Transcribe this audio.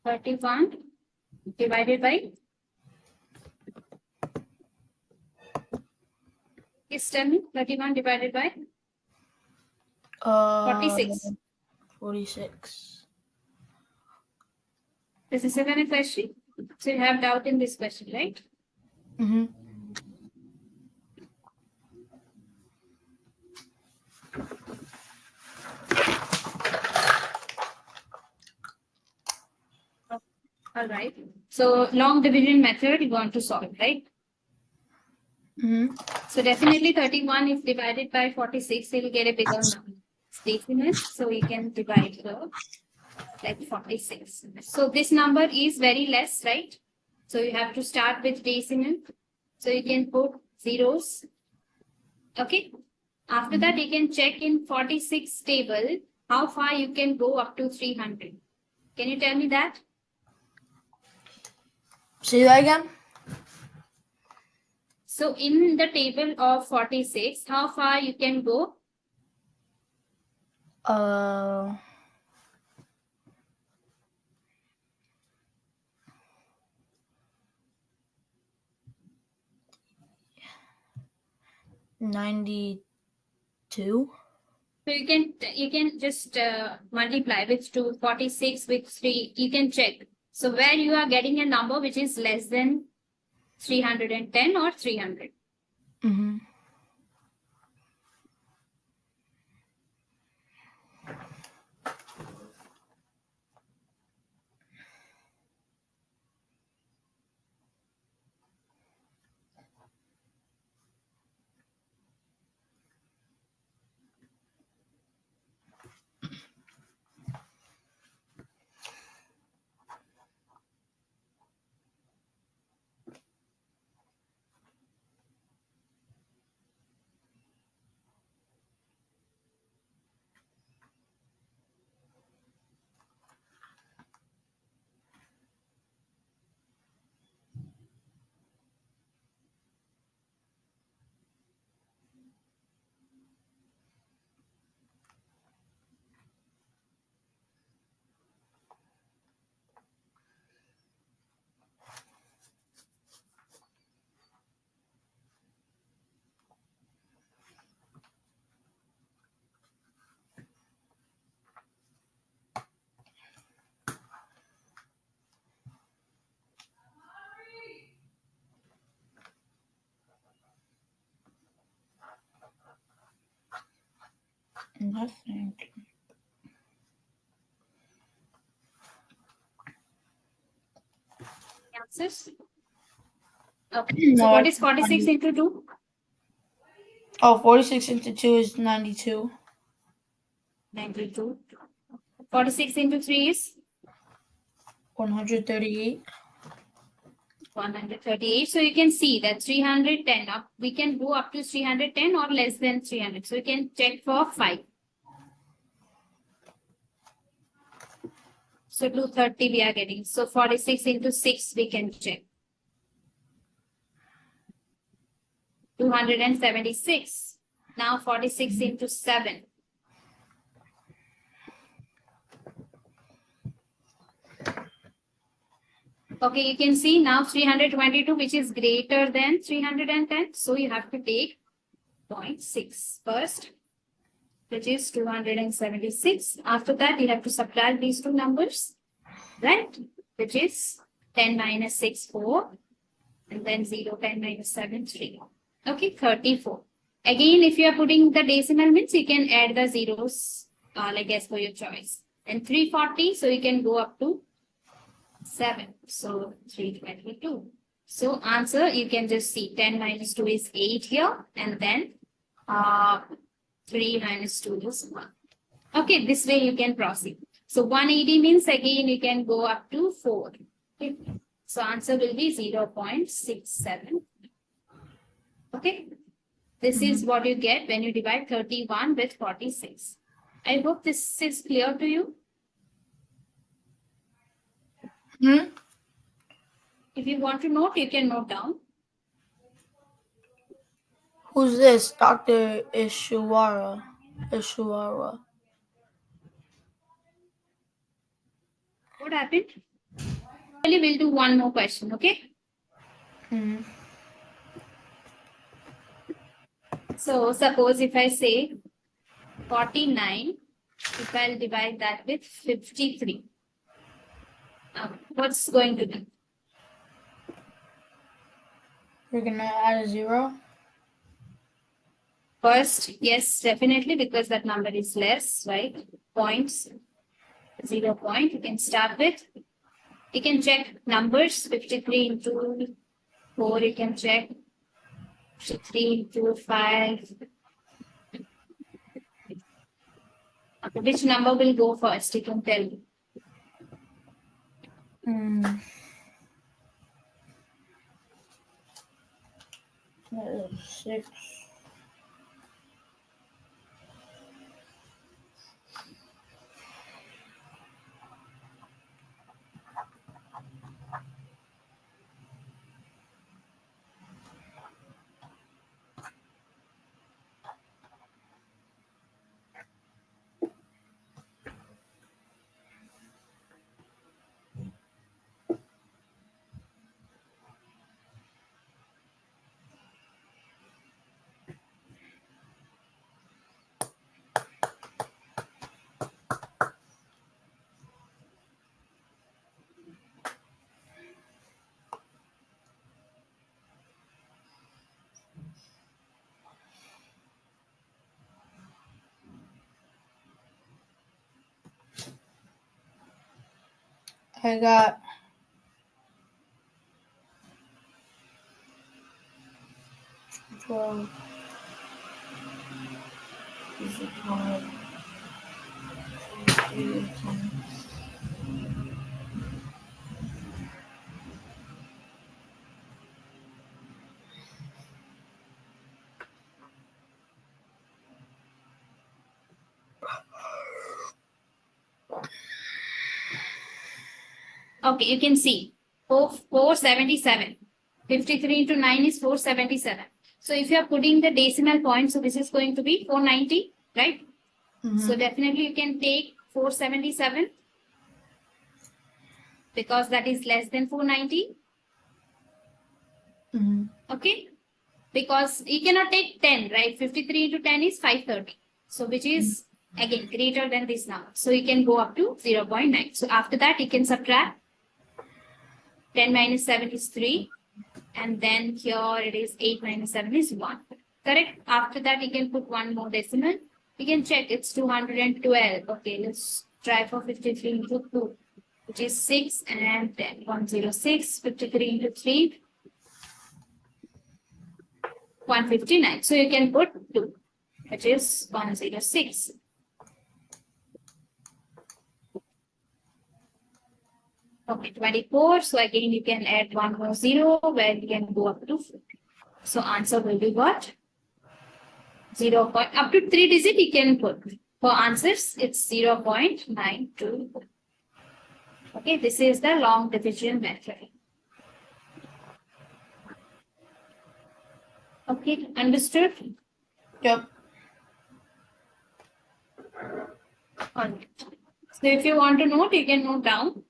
31 divided by. Please tell me. 31 divided by 46. 46. This is even a question. So you have doubt in this question, right? Mm-hmm. All right. So long division method you want to solve, right? Mm-hmm. So definitely 31 if divided by 46, you'll get a bigger number. Decimal, so you can divide the like 46. So this number is very less, right? So you have to start with decimal. So you can put zeros. Okay. After that, you can check in 46 table how far you can go up to 300. Can you tell me that? Say that again. So in the table of 46, how far you can go? 92. So you can just multiply with 2, 46 with 3. You can check. So where you are getting a number which is less than 310 or 300. Mm-hmm. Nothing. Answers? Okay. So No, what is 46 into 2? 46 into 2 is 92. 92. 46 into 3 is 138. 138. So you can see that 310 up. We can go up to 310 or less than 300. So you can check for 5. So 230 we are getting. So 46 into 6 we can check. 276. Now 46 into 7. Okay, you can see now 322 which is greater than 310. So you have to take 0.6 first, which is 276. After that, you have to subtract these two numbers, right? Which is 10 minus 6, 4. And then 0, 10 minus 7, 3. Okay, 34. Again, if you are putting the decimal means, you can add the zeros like as per your choice. And 340, so you can go up to 7. So 322. So answer, you can just see 10 minus 2 is 8 here. And then 3 minus 2 is 1. Okay, this way you can proceed. So 180 means again you can go up to 4. Okay. So answer will be 0.67. Okay. This is what you get when you divide 31 with 46. I hope this is clear to you. If you want to note, you can note down. Who's this? Dr. Ishawara. What happened? we'll do one more question, okay? Mm-hmm. So suppose if I say 49, if I'll divide that with 53, what's going to be? We're gonna add a 0. First, yes, definitely, because that number is less, right? Points, 0 point. You can start with. You can check numbers, 53 into 4, you can check 53 into 5. Okay, which number will go first? You can tell me. Mm. That is 6. I got 12. This is 12. 2, 3, 10. Okay, you can see 477. 53 into 9 is 477. So if you are putting the decimal point, so this is going to be 490, right? Mm-hmm. So definitely you can take 477 because that is less than 490. Mm-hmm. Okay, because you cannot take 10, right? 53 into 10 is 530. So which is again greater than this number. So you can go up to 0.9. So after that you can subtract 10 minus 7 is 3. And then here it is 8 minus 7 is 1. Correct? After that you can put one more decimal. You can check it's 212. Okay, let's try for 53 into 2, which is 6 and 10. 106. 53 into 3. 159. So you can put 2, which is 106. Okay, 24. So again, you can add one more 0 where you can go up to 4. So answer will be what? 0. Up to 3 digit you can put. For answers, it's 0.92. Okay, this is the long division method. Okay, understood? Yep. Alright. So if you want to note, you can note down.